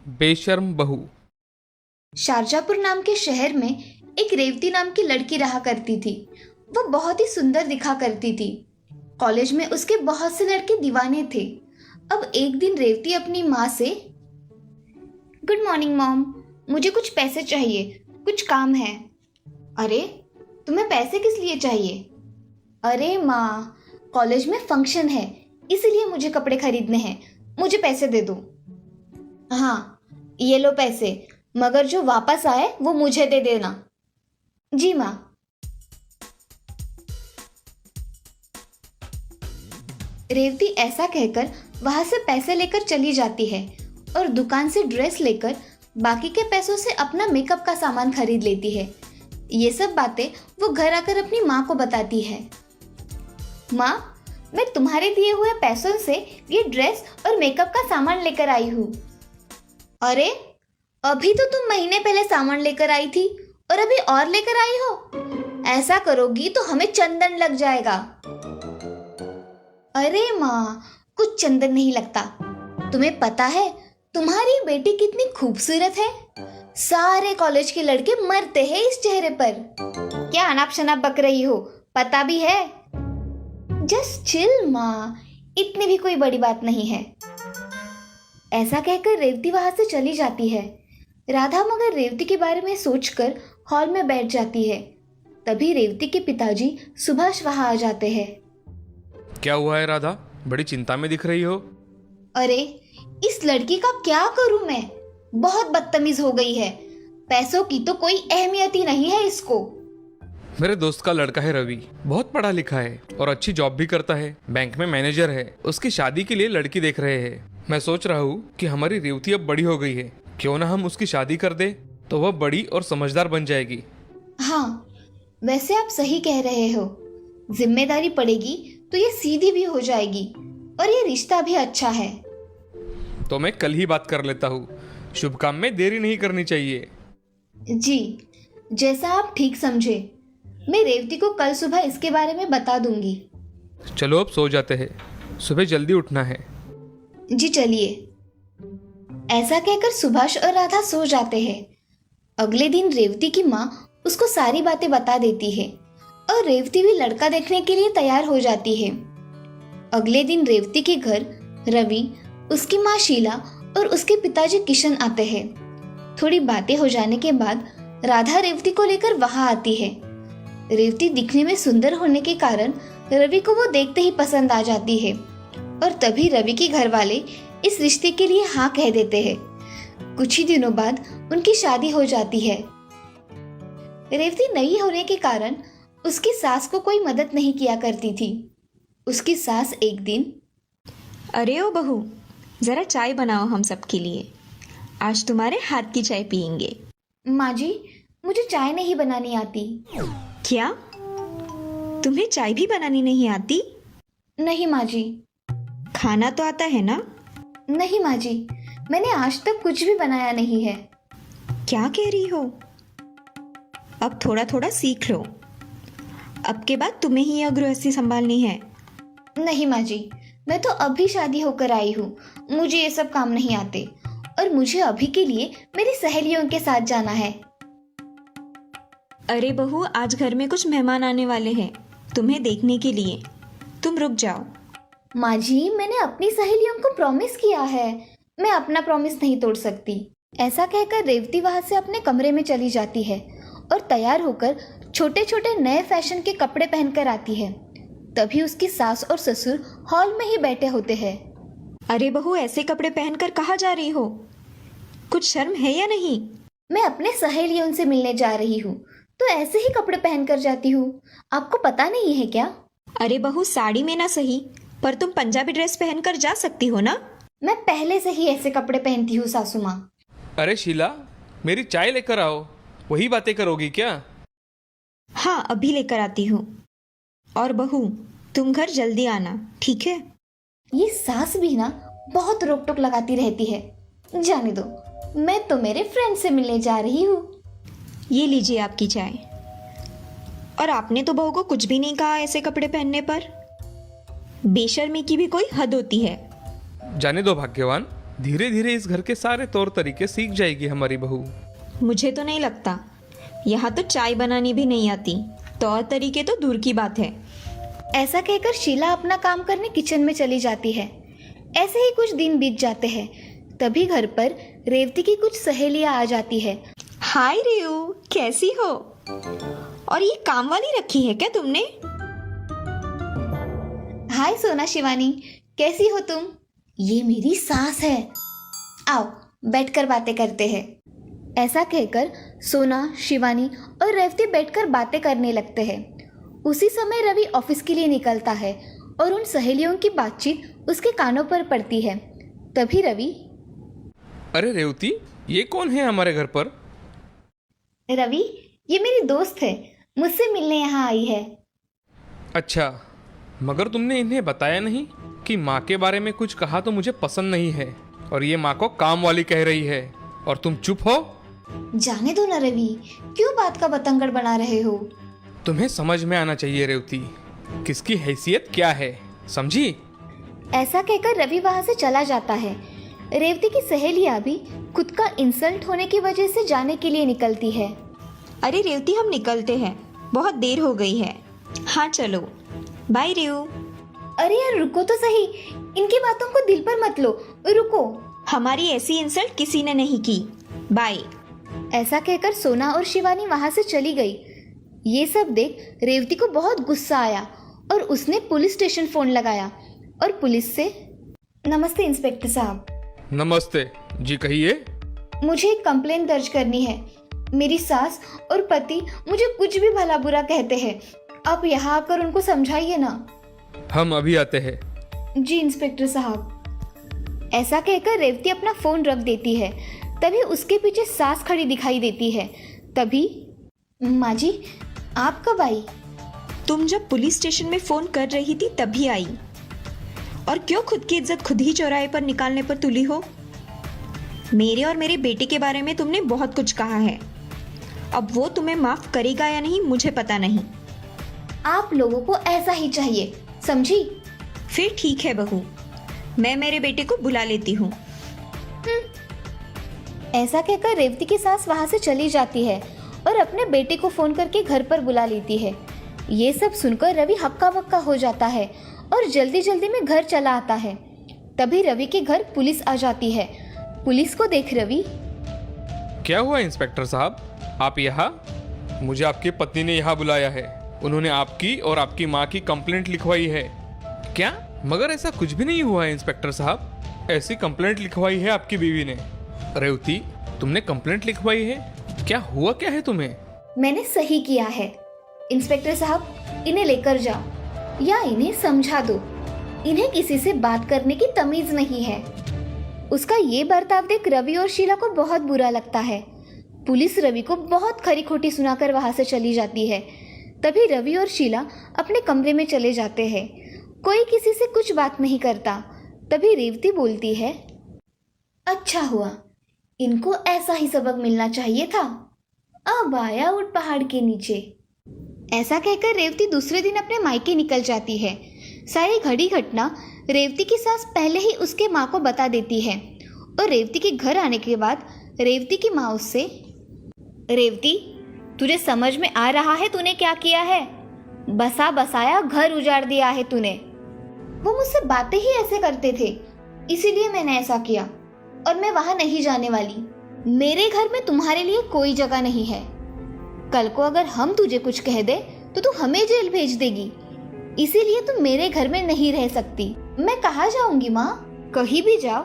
बेशर्म बहू। शारजापुर नाम के शहर में एक रेवती नाम की लड़की रहा करती थी। वो बहुत ही सुंदर दिखा करती थी। कॉलेज में उसके बहुत से लड़के दीवाने थे। अब एक दिन रेवती अपनी माँ से, गुड मॉर्निंग मॉम, मुझे कुछ पैसे चाहिए, कुछ काम है। अरे, तुम्हें पैसे किस लिए चाहिए? अरे माँ, कॉलेज में फंक्शन है, इसीलिए मुझे कपड़े खरीदने हैं, मुझे पैसे दे दो। हाँ, ये लो पैसे, मगर जो वापस आए वो मुझे दे देना। जी माँ। रेवती ऐसा कहकर वहां से पैसे लेकर चली जाती है और दुकान से ड्रेस लेकर बाकी के पैसों से अपना मेकअप का सामान खरीद लेती है। ये सब बातें वो घर आकर अपनी माँ को बताती है। माँ, मैं तुम्हारे दिए हुए पैसों से ये ड्रेस और मेकअप का सामान लेकर आई हूँ। अरे, अभी तो तुम महीने पहले सामान लेकर आई थी और अभी और लेकर आई हो। ऐसा करोगी तो हमें चंदन लग जाएगा। अरे माँ, कुछ चंदन नहीं लगता। तुम्हें पता है तुम्हारी बेटी कितनी खूबसूरत है? सारे कॉलेज के लड़के मरते हैं इस चेहरे पर। क्या अनाप शनाप बक रही हो? पता भी है। जस्ट चिल माँ, इतनी भी कोई बड़ी बात नहीं है। ऐसा कहकर रेवती वहां से चली जाती है। राधा मगर रेवती के बारे में सोचकर हॉल में बैठ जाती है। तभी रेवती के पिताजी सुभाष वहां आ जाते हैं। क्या हुआ है राधा, बड़ी चिंता में दिख रही हो? अरे, इस लड़की का क्या करूं मैं? बहुत बदतमीज हो गई है। पैसों की तो कोई अहमियत ही नहीं है इसको। मेरे दोस्त का लड़का है रवि, बहुत पढ़ा लिखा है और अच्छी जॉब भी करता है, बैंक में मैनेजर है। उसकी शादी के लिए लड़की देख रहे हैं। मैं सोच रहा हूँ कि हमारी रेवती अब बड़ी हो गई है, क्यों ना हम उसकी शादी कर दे, तो वह बड़ी और समझदार बन जाएगी। हाँ, वैसे आप सही कह रहे हो। जिम्मेदारी पड़ेगी तो ये सीधी भी हो जाएगी और ये रिश्ता भी अच्छा है। तो मैं कल ही बात कर लेता हूँ। शुभ काम में देरी नहीं करनी चाहिए। जी, जैसा आप ठीक समझे। मैं रेवती को कल सुबह इसके बारे में बता दूंगी। चलो अब सो जाते हैं, सुबह जल्दी उठना है। जी चलिए। ऐसा कहकर सुभाष और राधा सो जाते हैं। अगले दिन रेवती की माँ उसको सारी बातें बता देती है और रेवती भी लड़का देखने के लिए तैयार हो जाती है। अगले दिन रेवती के घर रवि, उसकी माँ शीला और उसके पिताजी किशन आते हैं। थोड़ी बातें हो जाने के बाद राधा रेवती को लेकर वहां आती है। रेवती दिखने में सुंदर होने के कारण रवि को वो देखते ही पसंद आ जाती है और तभी रवि के घर वाले इस रिश्ते के लिए हाँ कह देते हैं। कुछ ही दिनों बाद उनकी शादी हो जाती है। रेवती नई होने के कारण उसकी सास को कोई मदद नहीं किया करती थी। उसकी सास एक दिन, अरे ओ बहू, जरा चाय बनाओ हम सबके लिए। आज तुम्हारे हाथ की चाय पियेंगे। माँ जी, मुझे चाय नहीं बनानी आती। क्या तुम्हें चाय भी बनानी नहीं आती? नहीं माँ जी। खाना तो आता है ना? नहीं माँ जी, मैंने आज तक कुछ भी बनाया नहीं है। क्या कह रही हो? अब थोड़ा थोड़ा सीख लो। अब के बाद तुम्हें ही यह गृहस्थी संभालनी है। नहीं माँ जी, मैं तो अभी शादी होकर आई हूँ, मुझे ये सब काम नहीं आते और मुझे अभी के लिए मेरी सहेलियों के साथ जाना है। अरे बहू, आज घर में कुछ मेहमान आने वाले हैं तुम्हें देखने के लिए। तुम रुक जाओ। माँ जी, मैंने अपनी सहेलियों को प्रॉमिस किया है, मैं अपना प्रॉमिस नहीं तोड़ सकती। ऐसा कहकर रेवती वहां से अपने कमरे में चली जाती है और तैयार होकर छोटे छोटे नए फैशन के कपड़े पहनकर आती है। तभी उसकी सास और ससुर हॉल में ही बैठे होते हैं। अरे बहू, ऐसे कपड़े पहनकर कहाँ जा रही हो? कुछ शर्म है या नहीं? मैं अपने सहेलियों से मिलने जा रही हूँ तो ऐसे ही कपड़े पहनकर जाती हूँ, आपको पता नहीं है क्या? अरे बहू, साड़ी में ना सही, पर तुम पंजाबी ड्रेस पहनकर जा सकती हो ना? मैं पहले से ही ऐसे कपड़े पहनती हूँ सासू माँ। अरे शीला, मेरी चाय लेकर आओ। वही बातें करोगी क्या? हाँ, अभी लेकर आती हूँ। और बहू, तुम घर जल्दी आना, ठीक है? ये सास भी ना बहुत रोक टोक लगाती रहती है। जाने दो, मैं तो मेरे फ्रेंड से मिलने जा रही हूँ। ये लीजिए आपकी चाय। और आपने तो बहू को कुछ भी नहीं कहा ऐसे कपड़े पहनने पर। बेशर्मी की भी कोई हद होती है। जाने दो भाग्यवान, धीरे धीरे इस घर के सारे तौर तरीके सीख जाएगी हमारी बहू। मुझे तो नहीं लगता। यहाँ तो चाय बनानी भी नहीं आती, तौर तरीके तो दूर की बात है। ऐसा कहकर शीला अपना काम करने किचन में चली जाती है। ऐसे ही कुछ दिन बीत जाते हैं। तभी घर पर रेवती की कुछ सहेलियां आ जाती है। हाय रेऊ, कैसी हो? और ये काम वाली रखी है क्या तुमने? हाय सोना शिवानी, कैसी हो तुम? ये मेरी सास है। आओ बैठकर बातें करते हैं। ऐसा कहकर सोना, शिवानी और रेवती बैठकर बातें करने लगते हैं। उसी समय रवि ऑफिस के लिए निकलता है और उन सहेलियों की बातचीत उसके कानों पर पड़ती है। तभी रवि, अरे रेवती, ये कौन है हमारे घर पर? रवि ये मेरी दोस्त है, मुझसे मिलने यहाँ आई है। अच्छा, मगर तुमने इन्हें बताया नहीं कि माँ के बारे में कुछ कहा तो मुझे पसंद नहीं है, और ये माँ को काम वाली कह रही है और तुम चुप हो। जाने दो ना रवि, क्यों बात का बतंगड़ बना रहे हो? तुम्हें समझ में आना चाहिए रेवती, किसकी हैसियत क्या है, समझी? ऐसा कहकर रवि वहां से चला जाता है। रेवती की सहेलियां भी खुद का इंसल्ट होने की वजह से जाने के लिए निकलती है। अरे रेवती, हम निकलते हैं, बहुत देर हो गई है। हाँ चलो, बाय रेऊ। अरे यार रुको तो सही, इनकी बातों को दिल पर मत लो, रुको। हमारी ऐसी इंसल्ट किसी ने नहीं की, बाय। ऐसा कहकर सोना और शिवानी वहां से चली गई। ये सब देख रेवती को बहुत गुस्सा आया और उसने पुलिस स्टेशन फोन लगाया और पुलिस से, नमस्ते इंस्पेक्टर साहब। नमस्ते जी, कहिए। मुझे एक कंप्लेंट दर्ज करनी है। मेरी सास और पति मुझे कुछ भी भला बुरा कहते हैं। आप यहाँ आकर उनको समझाइए ना। हम अभी आते हैं। जी इंस्पेक्टर साहब। ऐसा कहकर रेवती अपना फोन रख देती है। तभी उसके पीछे सास खड़ी दिखाई देती है। तभी, माँ जी आप कब आई? तुम जब पुलिस स्टेशन में फोन कर रही थी तभी आई। और क्यों खुद की इज्जत खुद ही चौराहे पर निकालने पर तुली हो? मेरे और मेरे बेटे के बारे में तुमने बहुत कुछ कहा है। अब वो तुम्हें माफ करेगा या नहीं मुझे पता नहीं। आप लोगों को ऐसा ही चाहिए, समझी? फिर ठीक है बहू, मैं मेरे बेटे को बुला लेती हूँ। ऐसा कहकर रेवती की सास वहां से चली जाती है और अपने बेटे को फोन करके घर पर बुला लेती है। ये सब सुनकर रवि हक्का बक्का हो जाता है और जल्दी जल्दी में घर चला आता है। तभी रवि के घर पुलिस आ जाती है। पुलिस को देख रवि, क्या हुआ इंस्पेक्टर साहब, आप यहाँ? मुझे आपकी पत्नी ने यहाँ बुलाया है। उन्होंने आपकी और आपकी माँ की कंप्लेंट लिखवाई है। क्या? मगर ऐसा कुछ भी नहीं हुआ है इंस्पेक्टर साहब। ऐसी कंप्लेंट लिखवाई है आपकी बीवी ने। रेवती, तुमने कंप्लेंट लिखवाई है? क्या हुआ क्या है तुम्हें? मैंने सही किया है। इंस्पेक्टर साहब इन्हें लेकर जाओ या इन्हें समझा दो। इन्हें किसी से बात करने की तमीज नहीं है। उसका ये बर्ताव देख रवि और शीला को बहुत बुरा लगता है। पुलिस रवि को बहुत खरी खोटी सुनाकर वहां से चली जाती है। तभी रवि और शीला अपने कमरे में चले जाते हैं। कोई किसी से कुछ बात नहीं करता। तभी रेवती बोलती है, अच्छा हुआ, इनको ऐसा ही सबक मिलना चाहिए था। अब आया ऊंट पहाड़ के नीचे। ऐसा कहकर रेवती दूसरे दिन अपने मायके निकल जाती है। सारी घड़ी घटना रेवती की सास पहले ही उसके माँ को बता देती है और रेवती के घर आने के बाद रेवती की माँ उससे, रेवती तुझे समझ में आ रहा है तूने क्या किया है? बसा बसाया घर उजाड़ दिया है तूने। वो मुझसे बातें ही ऐसे करते थे, इसीलिए मैंने ऐसा किया और मैं वहां नहीं जाने वाली। मेरे घर में तुम्हारे लिए कोई जगह नहीं है। कल को अगर हम तुझे कुछ कह दे तो तू हमें जेल भेज देगी। इसीलिए तुम मेरे घर में नहीं रह सकती। मैं कहाँ जाऊंगी माँ? कहीं भी जाओ।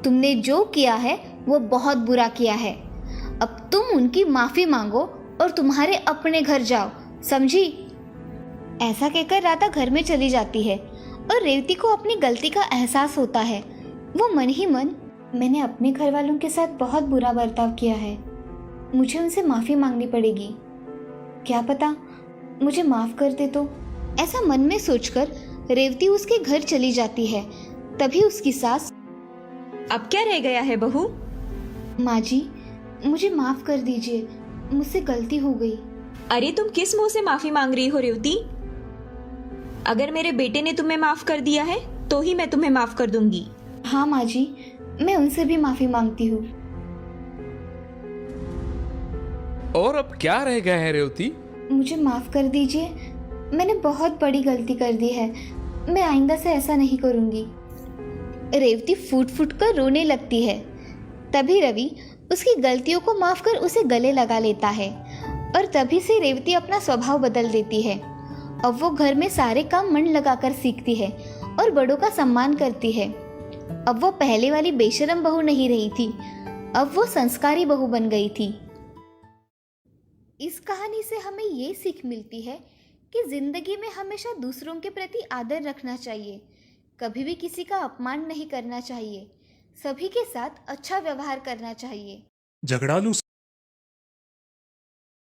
तुमने जो किया है वो बहुत बुरा किया है। अब तुम उनकी माफी मांगो और तुम्हारे अपने घर जाओ, समझी? ऐसा कहकर राधा घर में चली जाती है और रेवती को अपनी गलती का एहसास होता है। वो मन ही मन, मैंने अपने घर वालों के साथ बहुत बुरा बर्ताव किया है, मुझे उनसे माफी मांगनी पड़ेगी। क्या पता मुझे माफ कर दे तो। ऐसा मन में सोचकर रेवती उसके घर चली जाती है। तभी उसकी सास, अब क्या रह गया है बहू? माँ जी मुझे माफ कर दीजिए, मुझसे गलती हो गई। अरे तुम किस मुंह से माफी मांग रही हो रेवती? अगर मेरे बेटे ने तुम्हें माफ कर दिया है तो ही मैं तुम्हें माफ कर दूंगी। हाँ माँ जी, मैं उनसे भी माफी मांगती हूँ। और अब क्या रह गया है रेवती? मुझे माफ कर दीजिए, मैंने बहुत बड़ी गलती कर दी है। मैं आइंदा से ऐसा नहीं करूँगी। रेवती फूट फूट कर रोने लगती है। तभी रवि उसकी गलतियों को माफ कर उसे गले लगा लेता है और तभी से रेवती अपना स्वभाव बदल देती है। अब वो घर में सारे काम मन लगाकर सीखती है और बड़ों का सम्मान करती है। अब वो पहले वाली बेशरम बहू नहीं रही थी, अब वो संस्कारी बहू बन गई थी। इस कहानी से हमें ये सीख मिलती है कि जिंदगी में हमेशा दूसरों के प्रति आदर रखना चाहिए, कभी भी किसी का अपमान नहीं करना चाहिए, सभी के साथ अच्छा व्यवहार करना चाहिए। झगड़ालू